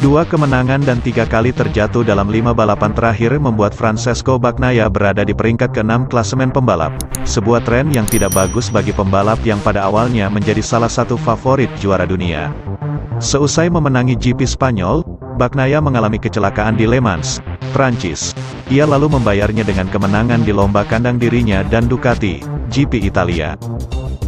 2 kemenangan dan 3 kali terjatuh dalam 5 balapan terakhir membuat Francesco Bagnaia berada di peringkat ke-6 klasemen pembalap. Sebuah tren yang tidak bagus bagi pembalap yang pada awalnya menjadi salah satu favorit juara dunia. Seusai memenangi GP Spanyol, Bagnaia mengalami kecelakaan di Le Mans, Prancis. Ia lalu membayarnya dengan kemenangan di lomba kandang dirinya dan Ducati, GP Italia.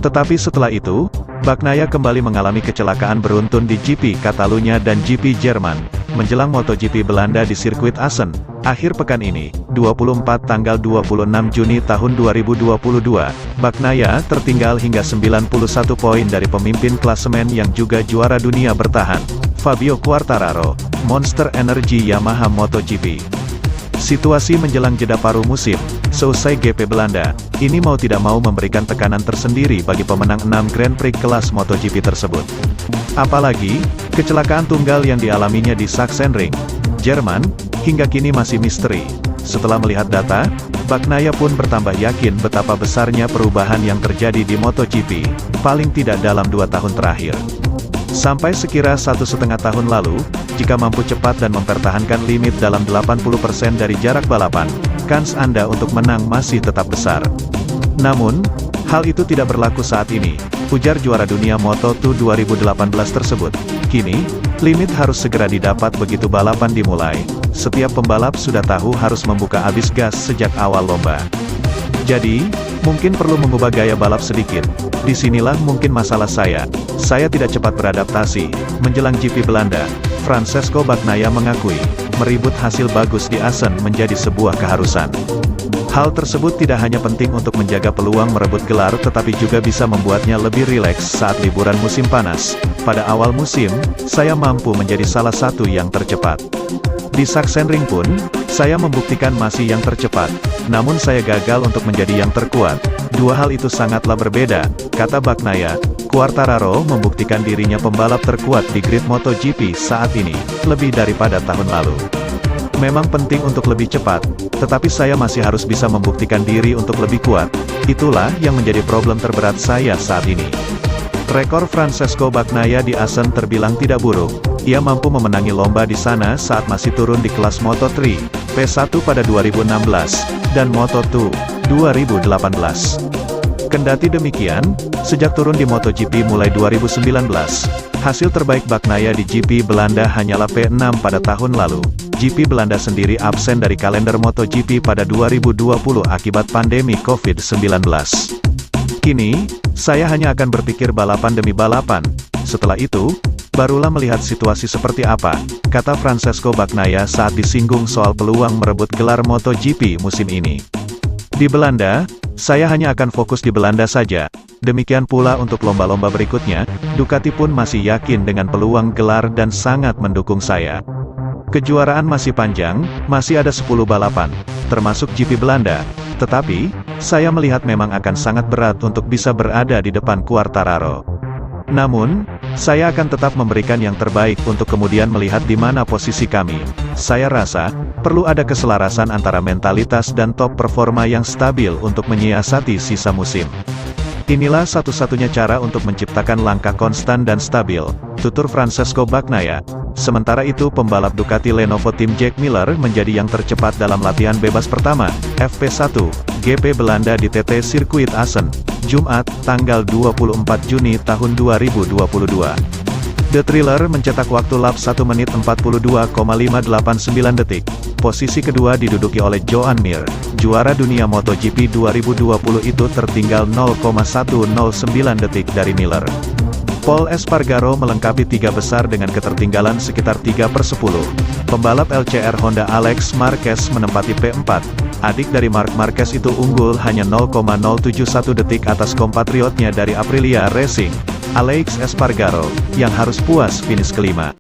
Tetapi setelah itu, Bagnaia kembali mengalami kecelakaan beruntun di GP Catalunya dan GP Jerman, menjelang MotoGP Belanda di sirkuit Assen, akhir pekan ini, 24 tanggal 26 Juni tahun 2022, Bagnaia tertinggal hingga 91 poin dari pemimpin klasemen yang juga juara dunia bertahan, Fabio Quartararo, Monster Energy Yamaha MotoGP. Situasi menjelang jeda paruh musim, seusai GP Belanda, ini mau tidak mau memberikan tekanan tersendiri bagi pemenang 6 Grand Prix kelas MotoGP tersebut. Apalagi, kecelakaan tunggal yang dialaminya di Sachsenring, Jerman, hingga kini masih misteri. Setelah melihat data, Bagnaia pun bertambah yakin betapa besarnya perubahan yang terjadi di MotoGP, paling tidak dalam 2 tahun terakhir. Sampai sekira 1,5 tahun lalu, jika mampu cepat dan mempertahankan limit dalam 80% dari jarak balapan, kans Anda untuk menang masih tetap besar. Namun, hal itu tidak berlaku saat ini, ujar juara dunia Moto2 2018 tersebut. Kini, limit harus segera didapat begitu balapan dimulai. Setiap pembalap sudah tahu harus membuka abis gas sejak awal lomba. Jadi, mungkin perlu mengubah gaya balap sedikit. Disinilah mungkin masalah saya. Saya tidak cepat beradaptasi. Menjelang GP Belanda, Francesco Bagnaia mengakui, meribut hasil bagus di Assen menjadi sebuah keharusan. Hal tersebut tidak hanya penting untuk menjaga peluang merebut gelar tetapi juga bisa membuatnya lebih rileks saat liburan musim panas. Pada awal musim, saya mampu menjadi salah satu yang tercepat. Di Sachsenring pun, saya membuktikan masih yang tercepat, namun saya gagal untuk menjadi yang terkuat. Dua hal itu sangatlah berbeda, kata Bagnaia. Quartararo membuktikan dirinya pembalap terkuat di grid MotoGP saat ini, lebih daripada tahun lalu. Memang penting untuk lebih cepat, tetapi saya masih harus bisa membuktikan diri untuk lebih kuat. Itulah yang menjadi problem terberat saya saat ini. Rekor Francesco Bagnaia di Assen terbilang tidak buruk. Ia mampu memenangi lomba di sana saat masih turun di kelas Moto3, P1 pada 2016, dan Moto2, 2018. Kendati demikian, sejak turun di MotoGP mulai 2019, hasil terbaik Bagnaia di GP Belanda hanyalah P6 pada tahun lalu. GP Belanda sendiri absen dari kalender MotoGP pada 2020 akibat pandemi COVID-19. Kini, saya hanya akan berpikir balapan demi balapan. Setelah itu, barulah melihat situasi seperti apa, kata Francesco Bagnaia saat disinggung soal peluang merebut gelar MotoGP musim ini. Di Belanda, saya hanya akan fokus di Belanda saja. Demikian pula untuk lomba-lomba berikutnya, Ducati pun masih yakin dengan peluang gelar dan sangat mendukung saya. Kejuaraan masih panjang, masih ada 10 balapan, termasuk GP Belanda. Tetapi, saya melihat memang akan sangat berat untuk bisa berada di depan Quartararo. Namun, saya akan tetap memberikan yang terbaik untuk kemudian melihat di mana posisi kami. Saya rasa, perlu ada keselarasan antara mentalitas dan top performa yang stabil untuk menyiasati sisa musim. Inilah satu-satunya cara untuk menciptakan langkah konstan dan stabil, tutur Francesco Bagnaia. Sementara itu pembalap Ducati Lenovo tim Jack Miller menjadi yang tercepat dalam latihan bebas pertama, FP1, GP Belanda di TT Sirkuit Assen, Jumat, tanggal 24 Juni tahun 2022. The Thriller mencetak waktu lap 1 menit 42,589 detik. Posisi kedua diduduki oleh Joan Mir. Juara dunia MotoGP 2020 itu tertinggal 0,109 detik dari Miller. Pol Espargaro melengkapi 3 besar dengan ketertinggalan sekitar 3/10. Pembalap LCR Honda Alex Marquez menempati P4. Adik dari Marc Marquez itu unggul hanya 0,071 detik atas kompatriotnya dari Aprilia Racing, Alex Espargaro, yang harus puas finish kelima.